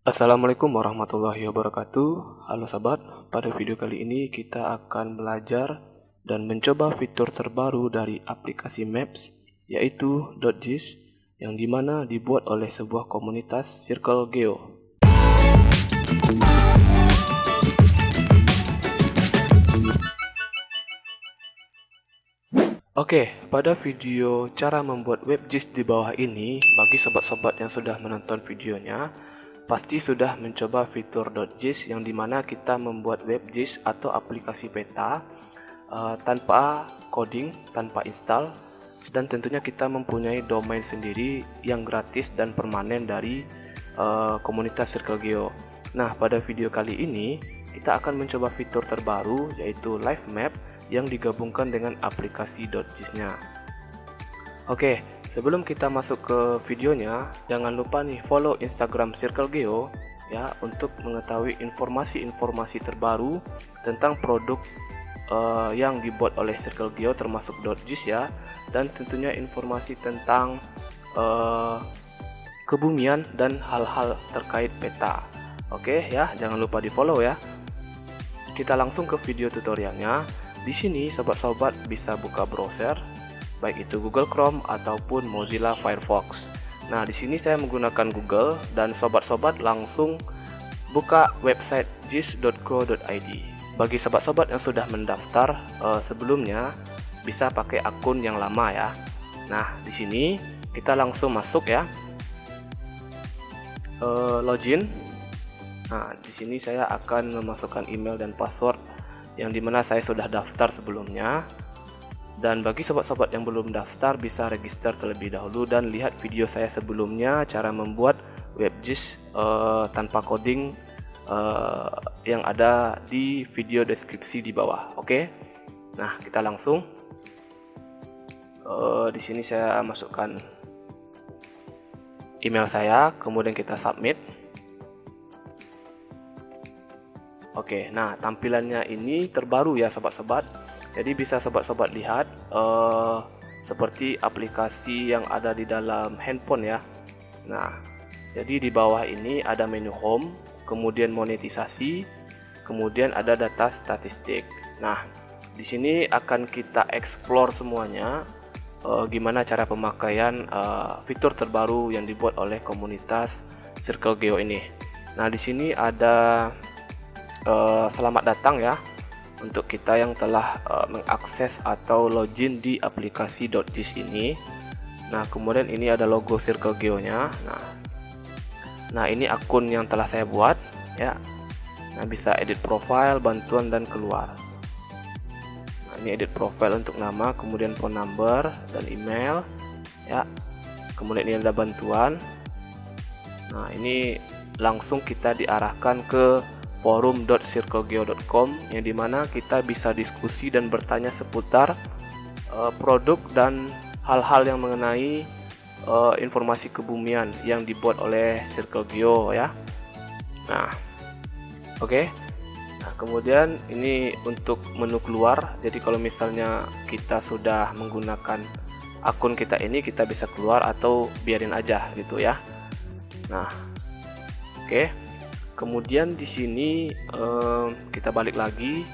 Assalamualaikum warahmatullahi wabarakatuh. Halo sahabat, pada video kali ini kita akan belajar dan mencoba fitur terbaru dari aplikasi Maps, yaitu .gis, yang dimana dibuat oleh sebuah komunitas Circle Geo. Oke, pada video cara membuat WebGIS di bawah ini, bagi sobat-sobat yang sudah menonton videonya, pasti sudah mencoba fitur .gis yang dimana kita membuat WebGIS atau aplikasi peta tanpa coding, tanpa install, dan tentunya kita mempunyai domain sendiri yang gratis dan permanen dari komunitas Circle Geo. Nah, pada video kali ini kita akan mencoba fitur terbaru yaitu Live Map yang digabungkan dengan aplikasi .gis-nya. Oke, sebelum kita masuk ke videonya, jangan lupa nih follow Instagram Circle Geo ya untuk mengetahui informasi-informasi terbaru tentang produk yang dibuat oleh Circle Geo termasuk .gis ya, dan tentunya informasi tentang kebumian dan hal-hal terkait peta. Oke ya, jangan lupa di follow ya. Kita langsung ke video tutorialnya. Di sini sobat-sobat bisa buka browser, baik itu Google Chrome ataupun Mozilla Firefox. Nah, di sini saya menggunakan Google dan sobat-sobat langsung buka website gis.co.id. Bagi sobat-sobat yang sudah mendaftar sebelumnya, bisa pakai akun yang lama ya. Nah, di sini kita langsung masuk ya. Login. Nah, di sini saya akan memasukkan email dan password yang dimana saya sudah daftar sebelumnya. Dan bagi sobat-sobat yang belum daftar bisa register terlebih dahulu dan lihat video saya sebelumnya cara membuat WebGIS tanpa coding yang ada di video deskripsi di bawah. Oke. Nah, kita langsung di sini saya masukkan email saya, kemudian kita submit. Oke, nah tampilannya ini terbaru ya sobat-sobat. Jadi bisa sobat-sobat lihat seperti aplikasi yang ada di dalam handphone ya. Nah, jadi di bawah ini ada menu home, kemudian monetisasi, kemudian ada data statistik. Nah, di sini akan kita explore semuanya gimana cara pemakaian fitur terbaru yang dibuat oleh komunitas Circle Geo ini. Nah, di sini ada selamat datang ya untuk kita yang telah mengakses atau login di aplikasi .gis ini. Nah, kemudian ini ada logo Circle Geo-nya. Nah, ini akun yang telah saya buat ya. Nah, bisa edit profile, bantuan dan keluar. Nah, ini edit profile untuk nama, kemudian phone number dan email ya. Kemudian ini ada bantuan. Nah, ini langsung kita diarahkan ke forum.circlegeo.com yang dimana kita bisa diskusi dan bertanya seputar produk dan hal-hal yang mengenai informasi kebumian yang dibuat oleh Circle Geo ya. Nah, oke. Nah, kemudian ini untuk menu keluar. Jadi kalau misalnya kita sudah menggunakan akun kita ini, kita bisa keluar atau biarin aja gitu ya. Nah, oke. Kemudian di sini kita balik lagi.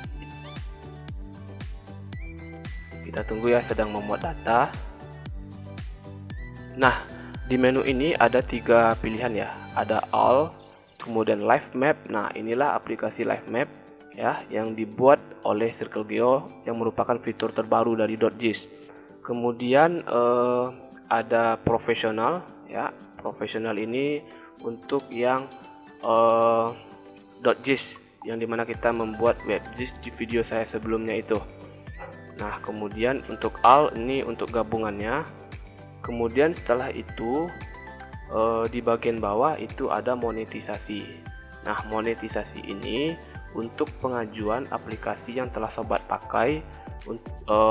Kita tunggu ya, sedang memuat data. Nah, di menu ini ada 3 pilihan ya. Ada all, kemudian live map. Nah, inilah aplikasi live map ya yang dibuat oleh Circle Geo yang merupakan fitur terbaru dari .gis. Kemudian ada profesional ya. Profesional ini untuk yang .gis yang dimana kita membuat WebGIS di video saya sebelumnya itu. Nah, kemudian untuk all ini untuk gabungannya. Kemudian setelah itu di bagian bawah itu ada monetisasi. Nah, monetisasi ini untuk pengajuan aplikasi yang telah sobat pakai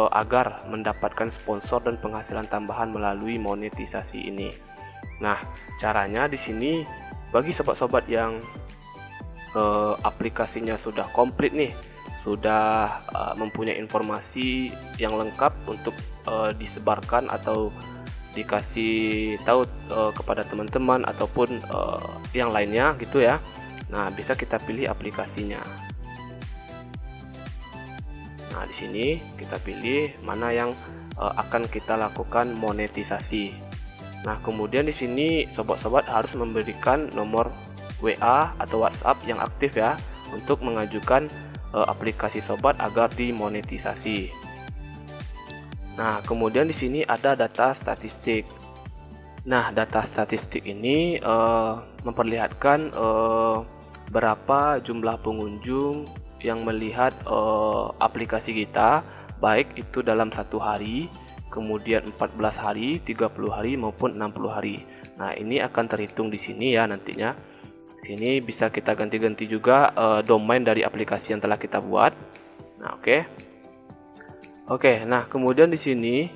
agar mendapatkan sponsor dan penghasilan tambahan melalui monetisasi ini. Nah, caranya di sini bagi sobat-sobat yang aplikasinya sudah komplit nih, sudah mempunyai informasi yang lengkap untuk disebarkan atau dikasih tahu kepada teman-teman ataupun yang lainnya gitu ya. Nah, bisa kita pilih aplikasinya. Nah, di sini kita pilih mana yang akan kita lakukan monetisasi. Nah, kemudian di sini sobat-sobat harus memberikan nomor WA atau WhatsApp yang aktif ya untuk mengajukan aplikasi sobat agar dimonetisasi. Nah, kemudian di sini ada data statistik. Nah, data statistik ini memperlihatkan berapa jumlah pengunjung yang melihat aplikasi kita, baik itu dalam 1 hari, kemudian 14 hari, 30 hari maupun 60 hari. Nah, ini akan terhitung di sini ya nantinya. Sini bisa kita ganti-ganti juga domain dari aplikasi yang telah kita buat. Nah, Oke, nah kemudian di sini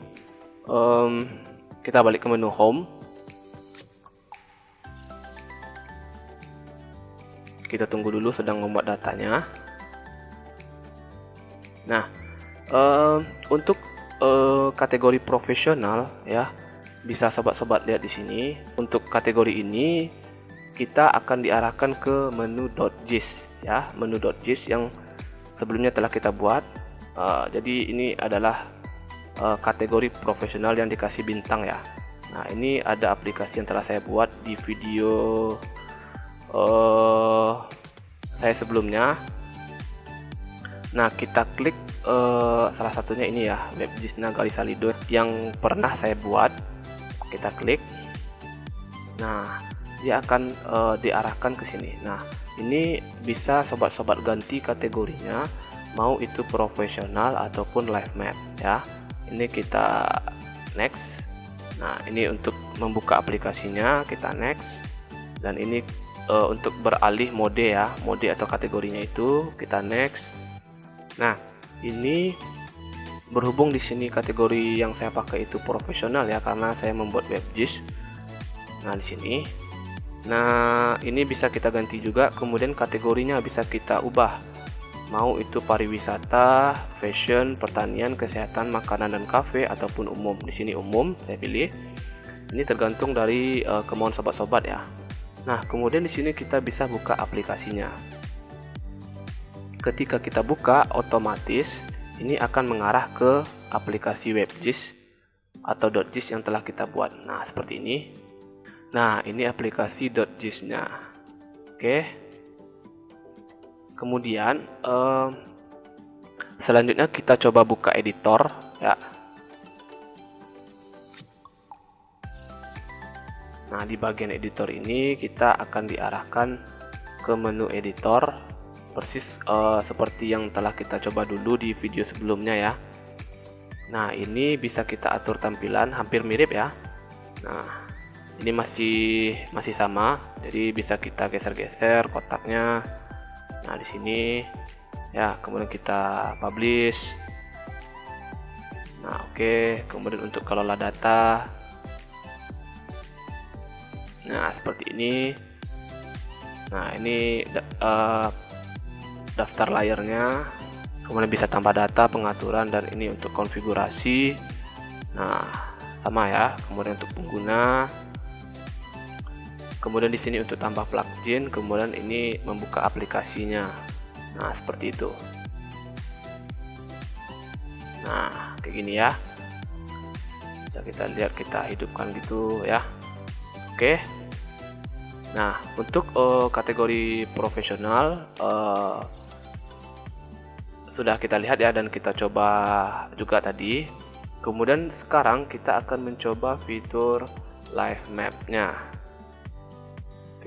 kita balik ke menu home. Kita tunggu dulu sedang membuat datanya. Nah, untuk kategori profesional ya, bisa sobat-sobat lihat di sini. Untuk kategori ini kita akan diarahkan ke menu .gis ya, menu .gis yang sebelumnya telah kita buat. Jadi ini adalah kategori profesional yang dikasih bintang ya. Nah, ini ada aplikasi yang telah saya buat di video saya sebelumnya. Nah, kita klik salah satunya ini ya, WebGIS Nagari Salido yang pernah saya buat. Kita klik. Nah, dia akan diarahkan ke sini. Nah, ini bisa sobat-sobat ganti kategorinya, mau itu profesional ataupun live map ya. Ini kita next. Nah, ini untuk membuka aplikasinya kita next. Dan ini untuk beralih mode ya, mode atau kategorinya itu kita next. Nah, ini berhubung di sini kategori yang saya pakai itu profesional ya, karena saya membuat WebGIS. Nah, di sini. Nah, ini bisa kita ganti juga, kemudian kategorinya bisa kita ubah. Mau itu pariwisata, fashion, pertanian, kesehatan, makanan dan kafe ataupun umum. Di sini umum saya pilih. Ini tergantung dari kemauan sobat-sobat ya. Nah, kemudian di sini kita bisa buka aplikasinya. Ketika kita buka, otomatis ini akan mengarah ke aplikasi WebGIS atau .gis yang telah kita buat. Nah, seperti ini. Nah, ini aplikasi .gis-nya. Oke. Kemudian selanjutnya kita coba buka editor ya. Nah, di bagian editor ini kita akan diarahkan ke menu editor persis seperti yang telah kita coba dulu di video sebelumnya ya. Nah, ini bisa kita atur tampilan hampir mirip ya. Nah, ini masih sama, jadi bisa kita geser-geser kotaknya. Nah, di sini ya, kemudian kita publish. Nah, oke. Kemudian untuk kelola data. Nah, seperti ini. Nah, ini daftar layarnya. Kemudian bisa tambah data, pengaturan, dan ini untuk konfigurasi. Nah, sama ya. Kemudian untuk pengguna. Kemudian di sini untuk tambah plugin, kemudian ini membuka aplikasinya. Nah, seperti itu. Nah, kayak gini ya. Bisa kita lihat, kita hidupkan gitu ya. Oke. Nah, untuk kategori profesional sudah kita lihat ya, dan kita coba juga tadi. Kemudian sekarang kita akan mencoba fitur live map-nya.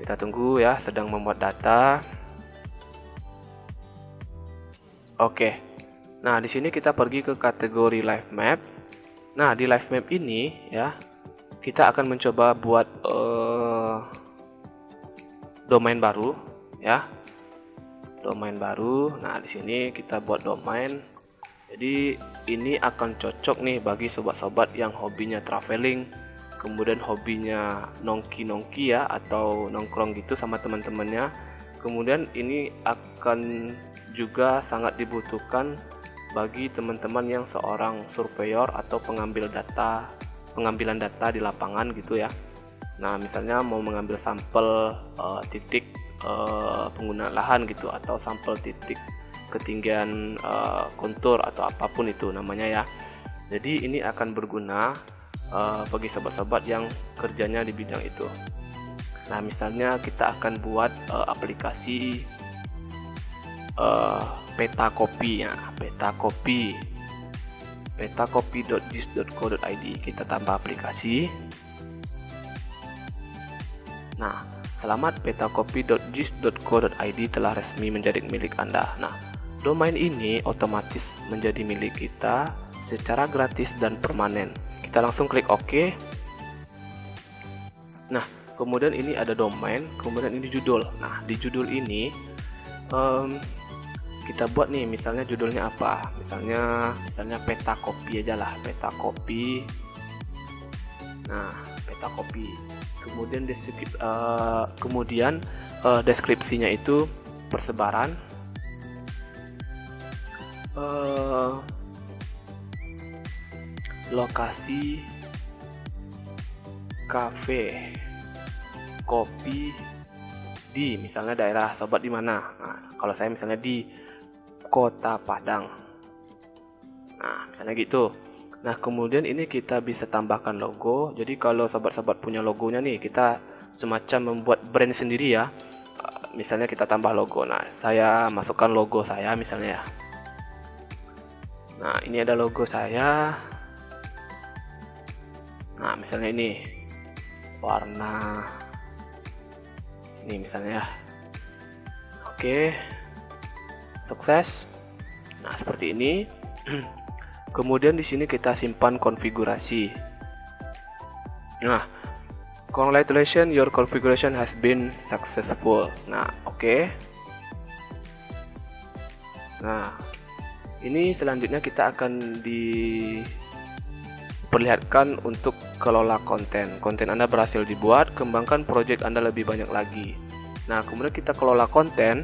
Kita tunggu ya, sedang membuat data. Oke. Nah, di sini kita pergi ke kategori live map. Nah, di live map ini ya, kita akan mencoba buat domain baru ya. Domain baru. Nah, di sini kita buat domain. Jadi ini akan cocok nih bagi sobat-sobat yang hobinya traveling, kemudian hobinya nongki-nongki ya, atau nongkrong gitu sama teman-temannya. Kemudian ini akan juga sangat dibutuhkan bagi teman-teman yang seorang surveyor atau pengambil data pengambilan data di lapangan gitu ya. Nah, misalnya mau mengambil sampel titik penggunaan lahan gitu, atau sampel titik ketinggian kontur atau apapun itu namanya ya. Jadi ini akan berguna bagi sobat-sobat yang kerjanya di bidang itu. Nah, misalnya kita akan buat aplikasi peta kopi ya, petakopi.gis.co.id. Kita tambah aplikasi. Nah, selamat, petakopi.gis.co.id telah resmi menjadi milik Anda. Nah, domain ini otomatis menjadi milik kita secara gratis dan permanen. Kita langsung klik OK. Nah, kemudian ini ada domain, kemudian ini judul. Nah, di judul ini kita buat nih, misalnya judulnya apa? Misalnya peta kopi aja lah, peta kopi. Nah, peta kopi. Kemudian deskripsinya itu persebaran, lokasi kafe kopi di misalnya daerah sobat di mana. Nah, kalau saya misalnya di Kota Padang. Nah, misalnya gitu. Nah, kemudian ini kita bisa tambahkan logo. Jadi kalau sobat-sobat punya logonya nih, kita semacam membuat brand sendiri ya. Misalnya kita tambah logo. Nah, saya masukkan logo saya misalnya ya. Nah, ini ada logo saya. Nah, misalnya ini warna ini misalnya ya. Oke, sukses. Nah, seperti ini. Kemudian di sini kita simpan konfigurasi. Nah, congratulations, your configuration has been successful. Nah, oke. Nah, ini selanjutnya kita akan diperlihatkan untuk kelola konten. Konten Anda berhasil dibuat, kembangkan project Anda lebih banyak lagi. Nah, kemudian kita kelola konten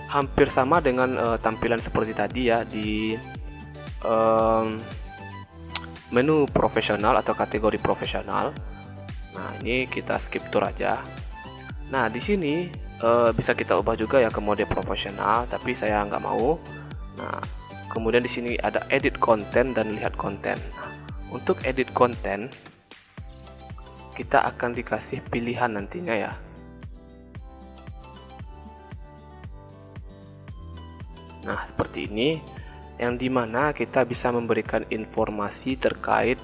hampir sama dengan tampilan seperti tadi ya di menu profesional atau kategori profesional. Nah, ini kita skip tour aja. Nah, di sini bisa kita ubah juga ya ke mode profesional, tapi saya nggak mau. Nah, kemudian di sini ada edit konten dan lihat konten. Nah, untuk edit konten kita akan dikasih pilihan nantinya ya. Nah, seperti ini, yang dimana kita bisa memberikan informasi terkait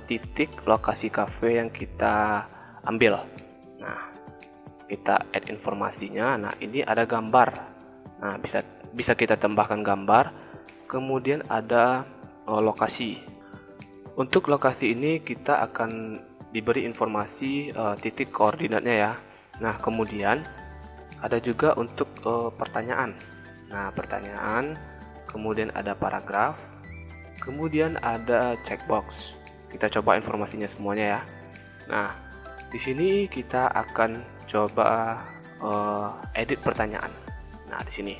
titik lokasi cafe yang kita ambil. Nah, kita add informasinya. Nah, ini ada gambar. Nah, bisa kita tambahkan gambar. Kemudian ada lokasi. Untuk lokasi ini kita akan diberi informasi titik koordinatnya ya. Nah, kemudian ada juga untuk pertanyaan. Nah, pertanyaan, kemudian ada paragraf, kemudian ada checkbox. Kita coba informasinya semuanya ya. Nah, di sini kita akan coba edit pertanyaan. Nah, di sini.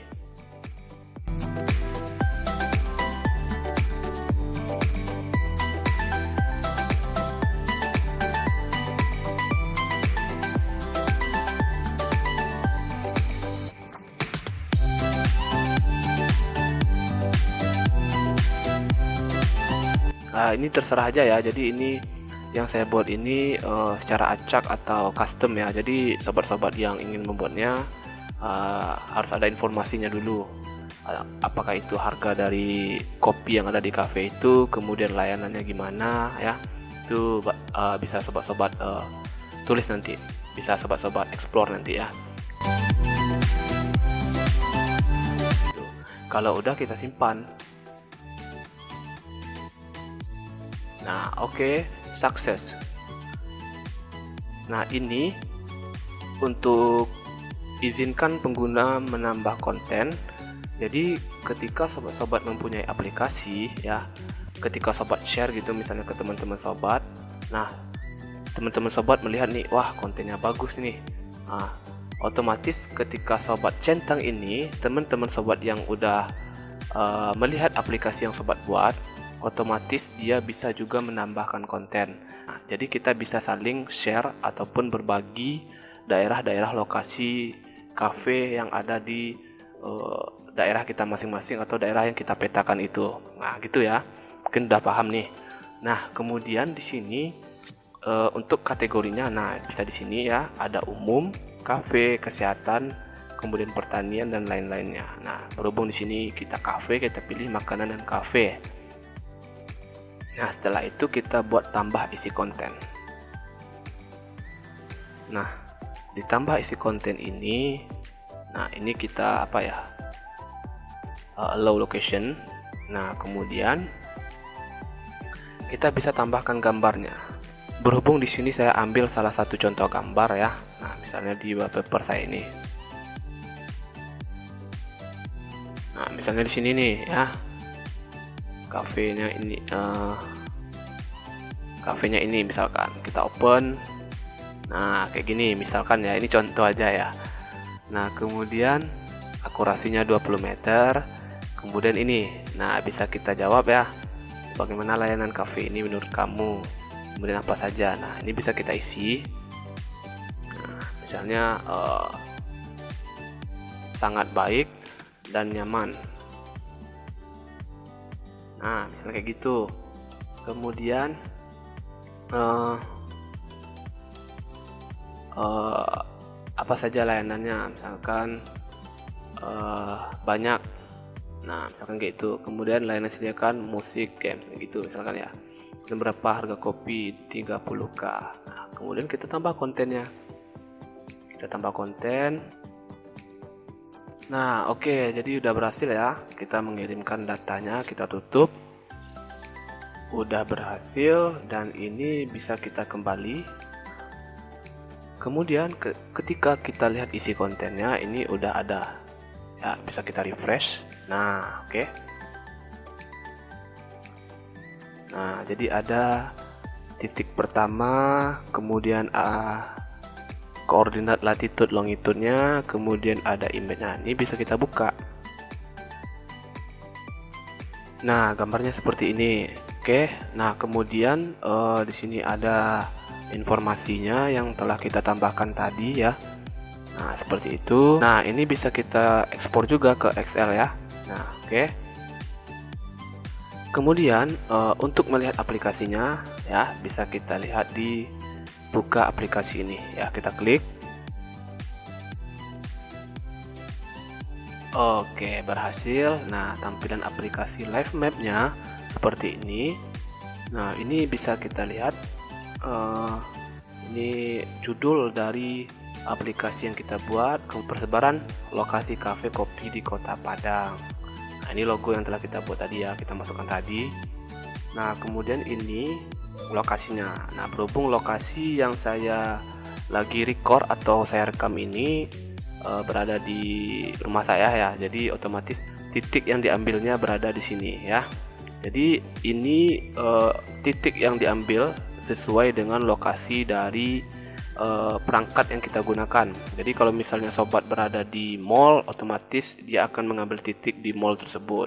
Nah, ini terserah aja ya. Jadi ini yang saya buat ini secara acak atau custom ya. Jadi sobat-sobat yang ingin membuatnya harus ada informasinya dulu. Apakah itu harga dari kopi yang ada di cafe itu, kemudian layanannya gimana ya. Itu bisa sobat-sobat tulis nanti. Bisa sobat-sobat explore nanti ya. Kalau udah kita simpan. Nah, oke, sukses. Nah, ini untuk izinkan pengguna menambah konten. Jadi ketika sobat-sobat mempunyai aplikasi ya, ketika sobat share gitu misalnya ke teman-teman sobat, nah teman-teman sobat melihat nih, wah kontennya bagus nih. Nah, otomatis ketika sobat centang ini, teman-teman sobat yang udah melihat aplikasi yang sobat buat, otomatis dia bisa juga menambahkan konten. Nah, jadi kita bisa saling share ataupun berbagi daerah-daerah lokasi cafe yang ada di daerah kita masing-masing atau daerah yang kita petakan itu. Nah, gitu ya. Mungkin udah paham nih. Nah, kemudian di sini untuk kategorinya, nah bisa di sini ya, ada umum, kafe, kesehatan, kemudian pertanian dan lain-lainnya. Nah, berhubung di sini kita kafe, kita pilih makanan dan kafe. Nah, setelah itu kita buat tambah isi konten. Nah, ditambah isi konten ini, nah ini kita apa ya, allow location. Nah, kemudian kita bisa tambahkan gambarnya. Berhubung di sini saya ambil salah satu contoh gambar ya. Nah, misalnya di wallpaper saya ini. Nah, misalnya di sini nih ya. Kafenya ini misalkan kita open. Nah, kayak gini misalkan ya. Ini contoh aja ya. Nah, kemudian akurasinya 20 meter. Kemudian ini. Nah, bisa kita jawab ya. Bagaimana layanan kafe ini menurut kamu? Kemudian apa saja. Nah, ini bisa kita isi. Nah, misalnya sangat baik dan nyaman. Nah, misalnya kayak gitu. Kemudian apa saja layanannya, misalkan banyak. Nah, misalkan kayak itu. Kemudian layanan sediakan musik, games gitu misalkan ya. Dan berapa harga kopi? 30k. Nah, kemudian kita tambah kontennya. Kita tambah konten. Nah, oke, jadi udah berhasil ya. Kita mengirimkan datanya, kita tutup. Udah berhasil dan ini bisa kita kembali. Kemudian ketika kita lihat isi kontennya, ini udah ada. Ya, bisa kita refresh. Nah, oke. Nah, jadi ada titik pertama, kemudian koordinat latitude longitude-nya, kemudian ada image. Nah, ini bisa kita buka. Nah, gambarnya seperti ini. Oke. Nah, kemudian di sini ada informasinya yang telah kita tambahkan tadi ya. Nah, seperti itu. Nah, ini bisa kita ekspor juga ke Excel ya. Nah, oke. Kemudian untuk melihat aplikasinya ya, bisa kita lihat di buka aplikasi ini ya, kita klik. Oke, berhasil. Nah, tampilan aplikasi live map-nya seperti ini. Nah, ini bisa kita lihat ini judul dari aplikasi yang kita buat, persebaran lokasi kafe kopi di Kota Padang. Nah, ini logo yang telah kita buat tadi ya, kita masukkan tadi. Nah, kemudian ini lokasinya. Nah, berhubung lokasi yang saya lagi record atau saya rekam ini berada di rumah saya ya, jadi otomatis titik yang diambilnya berada di sini ya. Jadi ini titik yang diambil sesuai dengan lokasi dari perangkat yang kita gunakan. Jadi kalau misalnya sobat berada di mall, otomatis dia akan mengambil titik di mall tersebut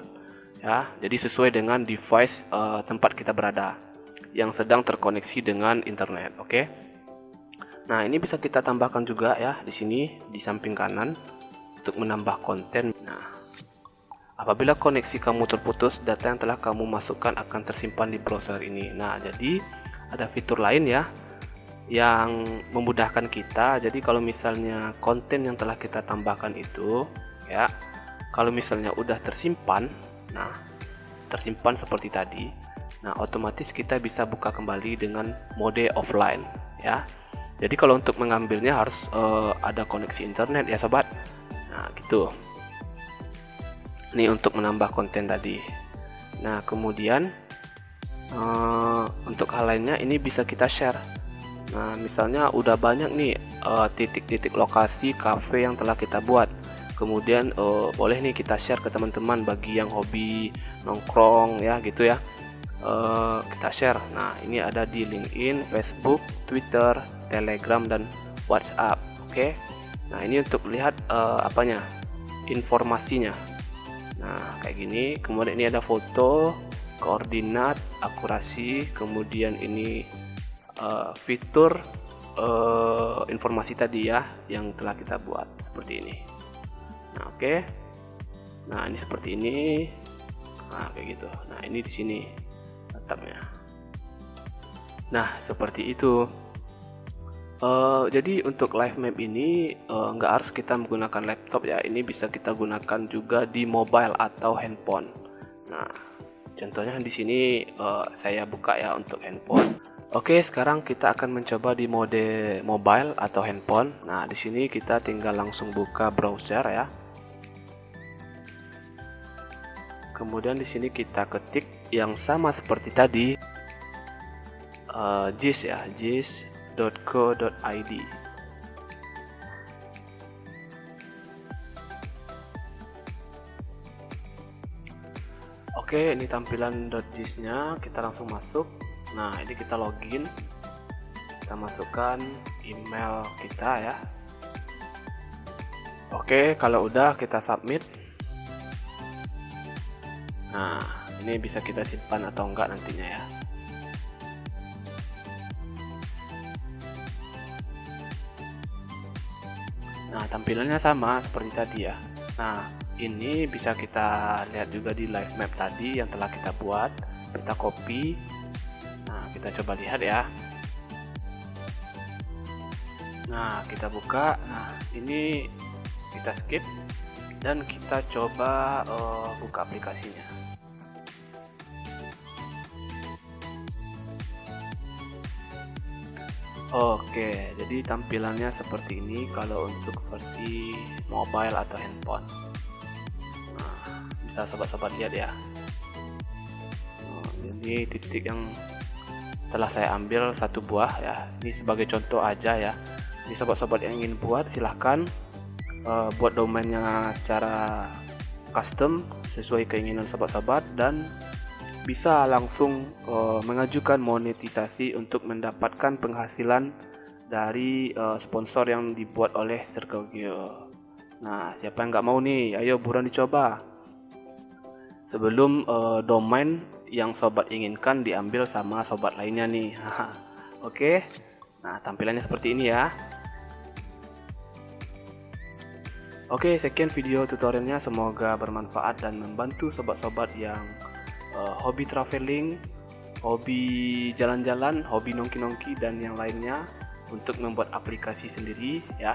ya. Jadi sesuai dengan device tempat kita berada yang sedang terkoneksi dengan internet. Oke. Nah, ini bisa kita tambahkan juga ya di sini di samping kanan untuk menambah konten. Nah, apabila koneksi kamu terputus, data yang telah kamu masukkan akan tersimpan di browser ini. Nah, jadi ada fitur lain ya yang memudahkan kita. Jadi kalau misalnya konten yang telah kita tambahkan itu ya, kalau misalnya udah tersimpan, nah tersimpan seperti tadi, nah otomatis kita bisa buka kembali dengan mode offline ya. Jadi kalau untuk mengambilnya harus ada koneksi internet ya sobat. Nah gitu. Ini untuk menambah konten tadi. Nah kemudian untuk hal lainnya ini bisa kita share. Nah, misalnya udah banyak nih titik-titik lokasi cafe yang telah kita buat. Kemudian boleh nih kita share ke teman-teman bagi yang hobi nongkrong ya gitu ya. Kita share. Nah, ini ada di LinkedIn, Facebook, Twitter, Telegram dan WhatsApp. Oke. Nah, ini untuk lihat informasinya. Nah, kayak gini. Kemudian ini ada foto. koordinat, akurasi, kemudian ini fitur informasi tadi ya yang telah kita buat seperti ini. Nah, oke. Nah, ini seperti ini. Nah, kayak gitu. Nah, ini di sini letaknya. Nah, seperti itu. Jadi untuk live map ini nggak harus kita menggunakan laptop ya. Ini bisa kita gunakan juga di mobile atau handphone. Nah, contohnya di sini saya buka ya untuk handphone. Oke, sekarang kita akan mencoba di mode mobile atau handphone. Nah, di sini kita tinggal langsung buka browser ya. Kemudian di sini kita ketik yang sama seperti tadi, JIS ya, jis.co.id. Oke, ini tampilan .jis-nya, kita langsung masuk. Nah, ini kita login, kita masukkan email kita ya. Oke, kalau udah kita submit. Nah, ini bisa kita simpan atau enggak nantinya ya. Nah, tampilannya sama seperti tadi ya. Nah, ini bisa kita lihat juga di live map tadi yang telah kita buat. Kita copy. Nah, kita coba lihat ya. Nah, kita buka. Nah, ini kita skip dan kita coba buka aplikasinya. Oke, jadi tampilannya seperti ini kalau untuk versi mobile atau handphone. Nah, bisa sobat-sobat lihat ya. Ini titik yang telah saya ambil satu buah ya. Ini sebagai contoh aja ya. Ini sobat-sobat yang ingin buat silahkan buat domainnya secara custom sesuai keinginan sobat-sobat dan bisa langsung mengajukan monetisasi untuk mendapatkan penghasilan dari sponsor yang dibuat oleh Circle Geo. Nah, siapa yang nggak mau nih? Ayo buruan dicoba. Sebelum domain yang sobat inginkan diambil sama sobat lainnya nih. Oke. Nah, tampilannya seperti ini ya. Oke, sekian video tutorialnya, semoga bermanfaat dan membantu sobat-sobat yang hobi traveling, hobi jalan-jalan, hobi nongki-nongki dan yang lainnya untuk membuat aplikasi sendiri ya.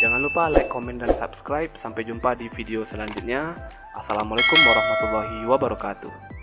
Jangan lupa like, komen, dan subscribe. Sampai jumpa di video selanjutnya. Assalamualaikum warahmatullahi wabarakatuh.